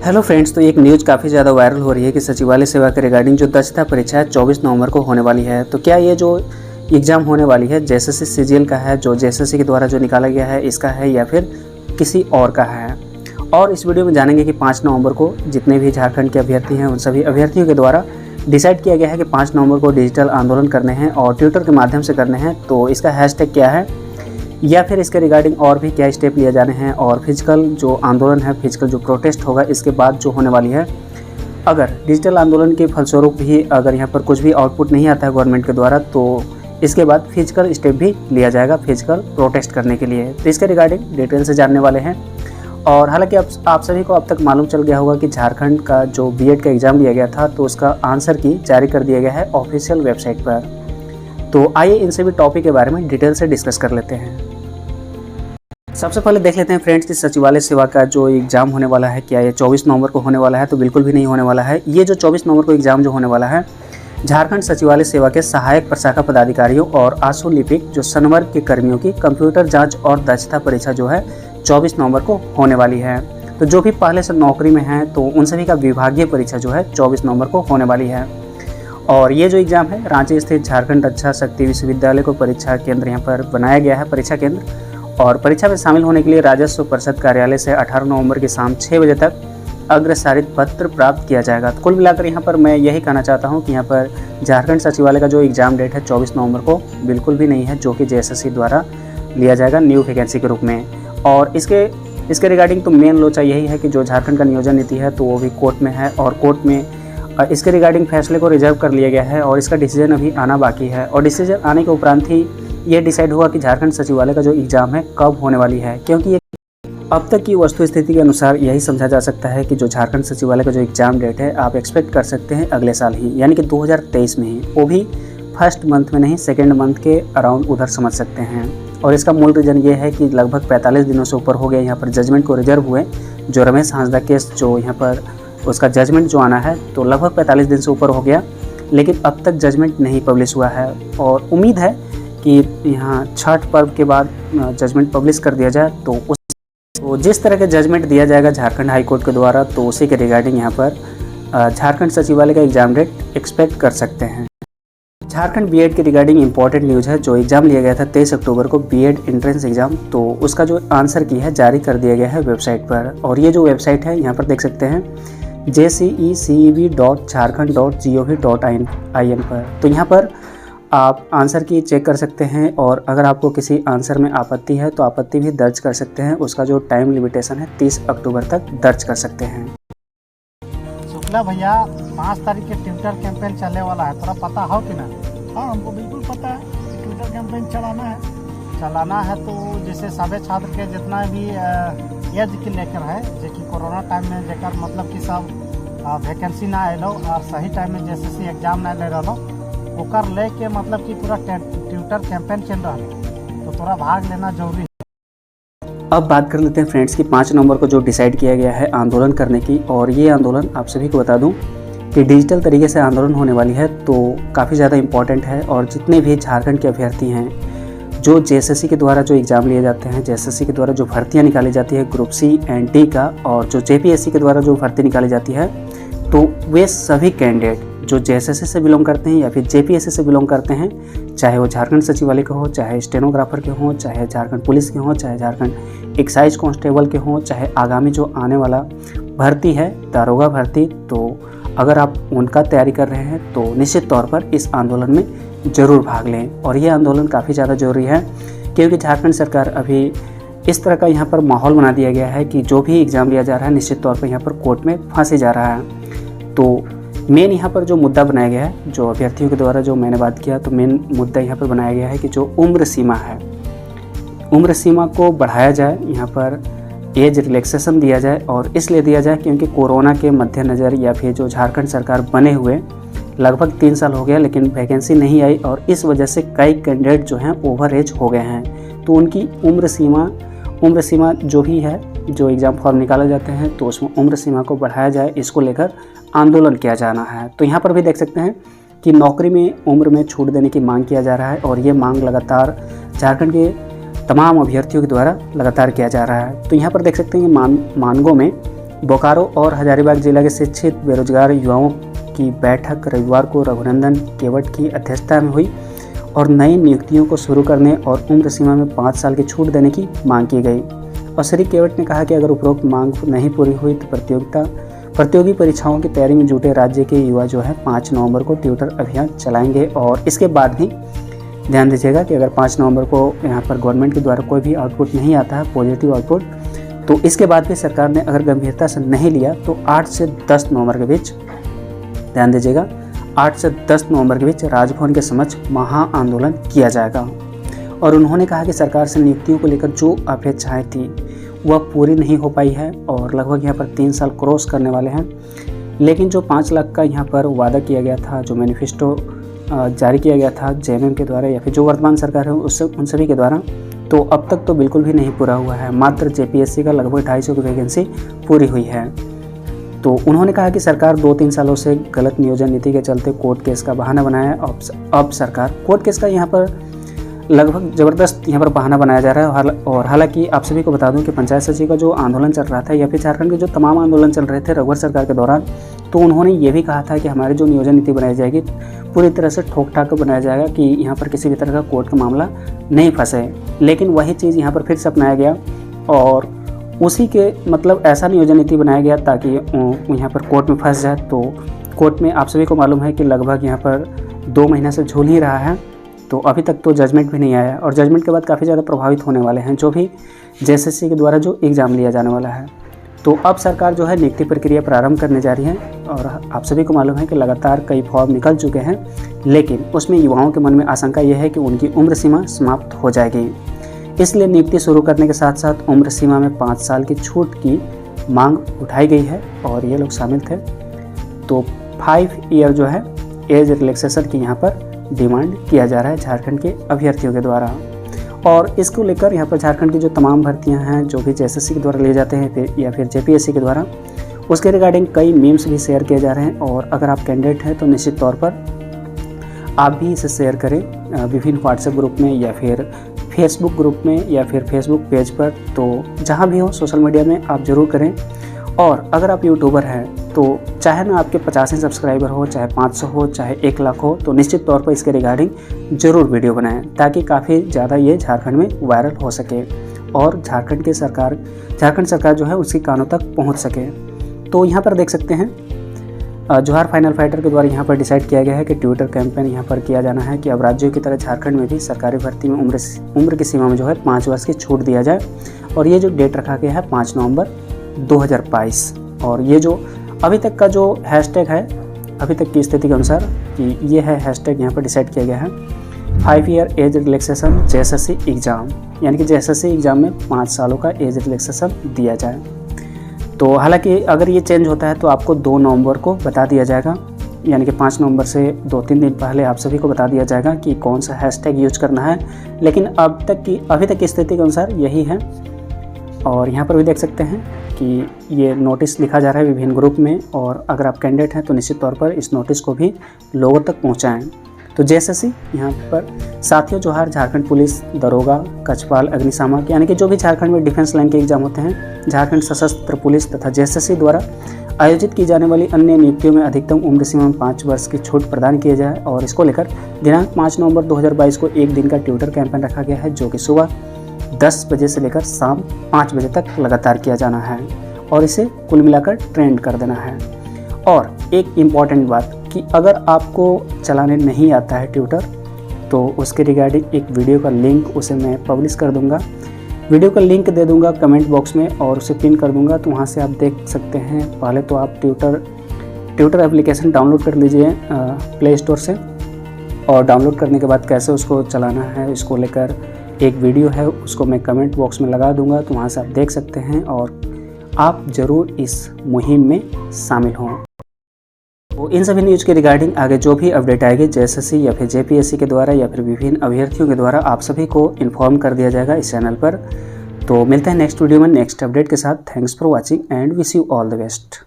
Hello friends, तो एक news काफ़ी ज़्यादा वायरल हो रही है कि सचिवालय सेवा के रिगार्डिंग जो दक्षता परीक्षा है 24 नवंबर को होने वाली है। तो क्या ये जो एग्ज़ाम होने वाली है जेएसएससी सीजीएल का है, जो जेएसएससी के द्वारा जो निकाला गया है इसका है या फिर किसी और का है। और इस वीडियो में जानेंगे कि 5 नवंबर को जितने भी झारखंड के अभ्यर्थी हैं उन सभी अभ्यर्थियों के द्वारा डिसाइड किया गया है कि 5 नवंबर को डिजिटल आंदोलन करने हैं और ट्विटर के माध्यम से करने हैं। तो इसका हैशटैग क्या है या फिर इसके रिगार्डिंग और भी क्या स्टेप लिए जाने हैं, और फिजिकल जो आंदोलन है, फिजिकल जो प्रोटेस्ट होगा इसके बाद जो होने वाली है, अगर डिजिटल आंदोलन के फलस्वरूप भी अगर यहाँ पर कुछ भी आउटपुट नहीं आता है गवर्नमेंट के द्वारा, तो इसके बाद फिजिकल स्टेप भी लिया जाएगा फिजिकल प्रोटेस्ट करने के लिए। तो इसके रिगार्डिंग डिटेल से जानने वाले हैं। और हालांकि आप सभी को अब तक मालूम चल गया होगा कि झारखंड का जो बीएड का एग्ज़ाम लिया गया था तो उसका आंसर की जारी कर दिया गया है ऑफिशियल वेबसाइट पर। तो आइए इन सभी टॉपिक के बारे में डिटेल से डिस्कस कर लेते हैं। सबसे पहले देख लेते हैं फ्रेंड्स कि सचिवालय सेवा का जो एग्ज़ाम होने वाला है, क्या ये 24 नवंबर को होने वाला है? तो बिल्कुल भी नहीं होने वाला है। ये जो 24 नवंबर को एग्ज़ाम जो होने वाला है, झारखंड सचिवालय सेवा के सहायक प्रशाखा पदाधिकारियों और आशुलिपिक जो संवर्ग के कर्मियों की कंप्यूटर जांच और दक्षता परीक्षा जो है 24 नवंबर को होने वाली है। तो जो भी पहले से नौकरी में हैं तो उन सभी का विभागीय परीक्षा जो है 24 नवंबर को होने वाली है। और ये जो एग्ज़ाम है रांची स्थित झारखंड रक्षा शक्ति विश्वविद्यालय को परीक्षा केंद्र यहाँ पर बनाया गया है, परीक्षा केंद्र। और परीक्षा में शामिल होने के लिए राजस्व परिषद कार्यालय से 18 नवंबर की शाम 6 बजे तक अग्रसारित पत्र प्राप्त किया जाएगा। तो कुल मिलाकर यहाँ पर मैं यही कहना चाहता हूँ कि यहाँ पर झारखंड सचिवालय का जो एग्ज़ाम डेट है 24 नवंबर को बिल्कुल भी नहीं है, जो कि जेएसएससी द्वारा लिया जाएगा न्यू वैकेंसी के रूप में। और इसके रिगार्डिंग तो मेन लोचा यही है कि जो झारखंड का नियोजन नीति है तो वो भी कोर्ट में है, और कोर्ट में इसके रिगार्डिंग फैसले को रिजर्व कर लिया गया है और इसका डिसीजन अभी आना बाकी है। और डिसीजन आने के उपरांत ही ये डिसाइड हुआ कि झारखंड सचिवालय का जो एग्ज़ाम है कब होने वाली है, क्योंकि ये अब तक की वस्तु स्थिति के अनुसार यही समझा जा सकता है कि जो झारखंड सचिवालय का जो एग्ज़ाम डेट है आप एक्सपेक्ट कर सकते हैं अगले साल ही, यानी कि 2023 में ही, वो भी फर्स्ट मंथ में नहीं, सेकेंड मंथ के अराउंड उधर समझ सकते हैं। और इसका मूल रीज़न ये है कि लगभग 45 दिनों से ऊपर हो गया यहाँ पर जजमेंट को रिजर्व हुए। जो रमेश हांसदा केस जो यहाँ पर उसका जजमेंट जो आना है तो लगभग 45 दिन से ऊपर हो गया, लेकिन अब तक जजमेंट नहीं पब्लिश हुआ है। और उम्मीद है कि यहाँ छठ पर्व के बाद जजमेंट पब्लिश कर दिया जाए। तो जिस तरह के जजमेंट दिया जाएगा झारखंड हाई कोर्ट के द्वारा, तो उसी के रिगार्डिंग यहाँ पर झारखंड सचिवालय का एग्ज़ाम डेट एक्सपेक्ट कर सकते हैं। झारखंड बीएड के रिगार्डिंग इंपॉर्टेंट न्यूज़ है। जो एग्ज़ाम लिया गया था 23 अक्टूबर को बीएड एंट्रेंस एग्ज़ाम, तो उसका जो आंसर की है जारी कर दिया गया है वेबसाइट पर। और ये जो वेबसाइट है यहाँ पर देख सकते हैं jceev.jharkhand.gov.in पर। तो यहाँ पर आप आंसर की चेक कर सकते हैं, और अगर आपको किसी आंसर में आपत्ति है तो आपत्ति भी दर्ज कर सकते हैं। उसका जो टाइम लिमिटेशन है 30 अक्टूबर तक दर्ज कर सकते हैं। शुक्ला भैया 5 तारीख के ट्विटर कैंपेन चलने वाला है, थोड़ा पता हो कि ना? हाँ, हमको बिल्कुल पता है कि ट्विटर कैंपेन चलाना है। तो जैसे सभी छात्र के जितना भी एज के लेकर है, जो कि कोरोना टाइम में जेकर मतलब कि सब वैकेंसी ना आए और सही टाइम में जेएसएससी एग्जाम ना ले रहा ओकर ले के मतलब कि पूरा ट्विटर कैंपेन चल रहा है, तो थोड़ा भाग लेना जरूरी है। अब बात कर लेते हैं फ्रेंड्स कि 5 नवंबर को जो डिसाइड किया गया है आंदोलन करने की, और ये आंदोलन आप सभी को बता दूं कि डिजिटल तरीके से आंदोलन होने वाली है, तो काफ़ी ज़्यादा इम्पॉर्टेंट है। और जितने भी झारखंड के अभ्यर्थी हैं जो जेएसएससी के द्वारा जो एग्ज़ाम लिए जाते हैं, जेएसएससी के द्वारा जो भर्तियाँ निकाली जाती है ग्रुप सी एंड डी का, और जो जेपीएससी के द्वारा जो भर्ती निकाली जाती है, तो वे सभी कैंडिडेट जो जेएसएससी से बिलोंग करते हैं या फिर जेपीएससी से बिलोंग करते हैं, चाहे वो झारखंड सचिवालय के हो, चाहे स्टेनोग्राफर के हों, चाहे झारखंड पुलिस के हों, चाहे झारखंड एक्साइज कांस्टेबल के हों, चाहे आगामी जो आने वाला भर्ती है दारोगा भर्ती, तो अगर आप उनका तैयारी कर रहे हैं तो निश्चित तौर पर इस आंदोलन में ज़रूर भाग लें। और ये आंदोलन काफ़ी ज़्यादा ज़रूरी है, क्योंकि झारखंड सरकार अभी इस तरह का यहाँ पर माहौल बना दिया गया है कि जो भी एग्ज़ाम लिया जा रहा है निश्चित तौर पर यहाँ पर कोर्ट में फंसे जा रहा है। तो मेन यहाँ पर जो मुद्दा बनाया गया है, जो अभ्यर्थियों के द्वारा जो मैंने बात किया, तो मेन मुद्दा यहाँ पर बनाया गया है कि जो उम्र सीमा है, उम्र सीमा को बढ़ाया जाए, यहाँ पर एज रिलैक्सेशन दिया जाए। और इसलिए दिया जाए क्योंकि कोरोना के मद्देनज़र या फिर जो झारखंड सरकार बने हुए लगभग 3 साल हो गया, लेकिन वैकेंसी नहीं आई, और इस वजह से कई कैंडिडेट जो हैं ओवर एज हो गए हैं। तो उनकी उम्र सीमा जो भी है, जो एग्ज़ाम फॉर्म निकाले जाते हैं तो उसमें उम्र सीमा को बढ़ाया जाए, इसको लेकर आंदोलन किया जाना है। तो यहाँ पर भी देख सकते हैं कि नौकरी में उम्र में छूट देने की मांग किया जा रहा है, और ये मांग लगातार झारखंड के तमाम अभ्यर्थियों के द्वारा लगातार किया जा रहा है। तो यहाँ पर देख सकते हैं कि मानगों में बोकारो और हजारीबाग जिला के शिक्षित बेरोजगार युवाओं की बैठक रविवार को रघुनंदन केवट की अध्यक्षता में हुई और नई नियुक्तियों को शुरू करने और उम्र सीमा में 5 साल की छूट देने की मांग की गई। और श्री केवट ने कहा कि अगर उपरोक्त मांग नहीं पूरी हुई तो प्रतियोगी परीक्षाओं की तैयारी में जुटे राज्य के युवा जो है 5 नवंबर को ट्विटर अभियान चलाएंगे। और इसके बाद भी ध्यान दीजिएगा कि अगर 5 नवंबर को यहाँ पर गवर्नमेंट के द्वारा कोई भी आउटपुट नहीं आता है, पॉजिटिव आउटपुट, तो इसके बाद भी सरकार ने अगर गंभीरता से नहीं लिया तो 8 से 10 नवंबर के बीच, ध्यान दीजिएगा, 8 से 10 नवंबर के बीच राजभवन के समक्ष महाआंदोलन किया जाएगा। और उन्होंने कहा कि सरकार से नियुक्तियों को लेकर जो अपेक्षाएं थी वह पूरी नहीं हो पाई है और लगभग यहाँ पर 3 साल क्रॉस करने वाले हैं। लेकिन जो 5 लाख का यहाँ पर वादा किया गया था, जो मैनिफेस्टो जारी किया गया था जेएमएम के द्वारा या फिर जो वर्तमान सरकार है उससे उन सभी के द्वारा, तो अब तक तो बिल्कुल भी नहीं पूरा हुआ है। मात्र जेपीएससी का लगभग 250 की वैकेंसी पूरी हुई है। तो उन्होंने कहा कि सरकार 2-3 सालों से गलत नियोजन नीति के चलते कोर्ट केस का बहाना बनाया है। अब सरकार कोर्ट केस का यहाँ पर लगभग ज़बरदस्त यहाँ पर बहाना बनाया जा रहा है। और हालांकि आप सभी को बता दूं कि पंचायत सचिव का जो आंदोलन चल रहा था या फिर झारखंड के जो तमाम आंदोलन चल रहे थे रघुवर सरकार के दौरान, तो उन्होंने ये भी कहा था कि हमारी जो नियोजन नीति बनाई जाएगी पूरी तरह से ठोक ठाक बनाया जाएगा कि यहाँ पर किसी भी तरह का कोर्ट का मामला नहीं फंसे। लेकिन वही चीज़ यहाँ पर फिर से अपनाया गया और उसी के मतलब ऐसा नियोजन नीति बनाया गया ताकि यहाँ पर कोर्ट में फंस जाए। तो कोर्ट में आप सभी को मालूम है कि लगभग यहाँ पर 2 महीना से झूल ही रहा है, तो अभी तक तो जजमेंट भी नहीं आया और जजमेंट के बाद काफ़ी ज़्यादा प्रभावित होने वाले हैं जो भी जेएसएससी के द्वारा जो एग्ज़ाम लिया जाने वाला है। तो अब सरकार जो है नियुक्ति प्रक्रिया प्रारंभ करने जा रही है और आप सभी को मालूम है कि लगातार कई फॉर्म निकल चुके हैं, लेकिन उसमें युवाओं के मन में आशंका यह है कि उनकी उम्र सीमा समाप्त हो जाएगी। इसलिए नियुक्ति शुरू करने के साथ साथ उम्र सीमा में 5 साल की छूट की मांग उठाई गई है और ये लोग शामिल थे। तो 5 ईयर जो है एज रिलैक्सेशन की यहाँ पर डिमांड किया जा रहा है झारखंड के अभ्यर्थियों के द्वारा। और इसको लेकर यहाँ पर झारखंड की जो तमाम भर्तियाँ हैं जो भी जेएसएससी के द्वारा लिए जाते हैं या फिर जेपीएससी के द्वारा, उसके रिगार्डिंग कई मीम्स भी शेयर किए जा रहे हैं। और अगर आप कैंडिडेट हैं तो निश्चित तौर पर आप भी इसे शेयर करें विभिन्न व्हाट्सएप ग्रुप में या फिर फेसबुक ग्रुप में या फिर फेसबुक पेज पर, तो जहाँ भी हो सोशल मीडिया में आप ज़रूर करें। और अगर आप यूट्यूबर हैं तो चाहे ना आपके 50 सब्सक्राइबर हो, चाहे 500 हो, चाहे 1 लाख हो, तो निश्चित तौर पर इसके रिगार्डिंग ज़रूर वीडियो बनाएं ताकि काफ़ी ज़्यादा ये झारखंड में वायरल हो सके और झारखंड सरकार जो है उसकी कानों तक पहुंच सके। तो यहाँ पर देख सकते हैं जोहार फाइनल फाइटर के द्वारा यहाँ पर डिसाइड किया गया है कि ट्विटर कैंपेन यहाँ पर किया जाना है कि अब राज्यों की तरह झारखंड में भी सरकारी भर्ती में उम्र की सीमा में जो है 5 वर्ष की छूट दिया जाए। और ये जो डेट रखा गया है 5 नवंबर 2022। और ये जो अभी तक का जो हैशटैग है अभी तक की स्थिति के अनुसार कि ये है हैशटैग यहाँ पर डिसाइड किया गया है 5 year age relaxation JSSC exam, यानी कि जेएसएससी एग्ज़ाम में 5 सालों का एज रिलैक्सेशन दिया जाए। तो हालांकि अगर ये चेंज होता है तो आपको 2 नवंबर को बता दिया जाएगा, यानी कि 5 नवंबर से 2-3 दिन पहले आप सभी को बता दिया जाएगा कि कौन सा हैशटैग यूज करना है। लेकिन अभी तक की स्थिति के अनुसार यही है। और यहाँ पर भी देख सकते हैं कि ये नोटिस लिखा जा रहा है विभिन्न ग्रुप में, और अगर आप कैंडिडेट हैं तो निश्चित तौर पर इस नोटिस को भी लोगों तक पहुँचाएँ। तो जेएसएससी यहाँ पर साथियों जोहार झारखंड पुलिस, दरोगा, कछपाल, अग्निशामक, यानी कि जो भी झारखंड में डिफेंस लाइन के एग्जाम होते हैं, झारखंड सशस्त्र पुलिस तथा जेएसएससी द्वारा आयोजित की जाने वाली अन्य नियुक्तियों में अधिकतम उम्र सीमा में 5 वर्ष की छूट प्रदान किया जाए। और इसको लेकर दिनांक 5 नवंबर 2022 को 1 दिन का ट्विटर कैंपेन रखा गया है, जो कि सुबह 10 बजे से लेकर शाम 5 बजे तक लगातार किया जाना है और इसे कुल मिलाकर ट्रेंड कर देना है। और एक इम्पॉर्टेंट बात कि अगर आपको चलाने नहीं आता है ट्विटर, तो उसके रिगार्डिंग एक वीडियो का लिंक उसे मैं पब्लिश कर दूंगा, वीडियो का लिंक दे दूंगा कमेंट बॉक्स में और उसे पिन कर दूंगा, तो वहाँ से आप देख सकते हैं। पहले तो आप ट्विटर एप्लीकेशन डाउनलोड कर लीजिए प्ले स्टोर से, और डाउनलोड करने के बाद कैसे उसको चलाना है इसको लेकर एक वीडियो है, उसको मैं कमेंट बॉक्स में लगा दूंगा, तो वहाँ से आप देख सकते हैं और आप ज़रूर इस मुहिम में शामिल हों। तो इन सभी न्यूज़ के रिगार्डिंग आगे जो भी अपडेट आएगी जेएसएससी या फिर जेपीएससी के द्वारा या फिर विभिन्न अभ्यर्थियों के द्वारा आप सभी को इन्फॉर्म कर दिया जाएगा इस चैनल पर। तो मिलते हैं नेक्स्ट वीडियो में नेक्स्ट अपडेट के साथ। Thanks for watching and wish you all the best.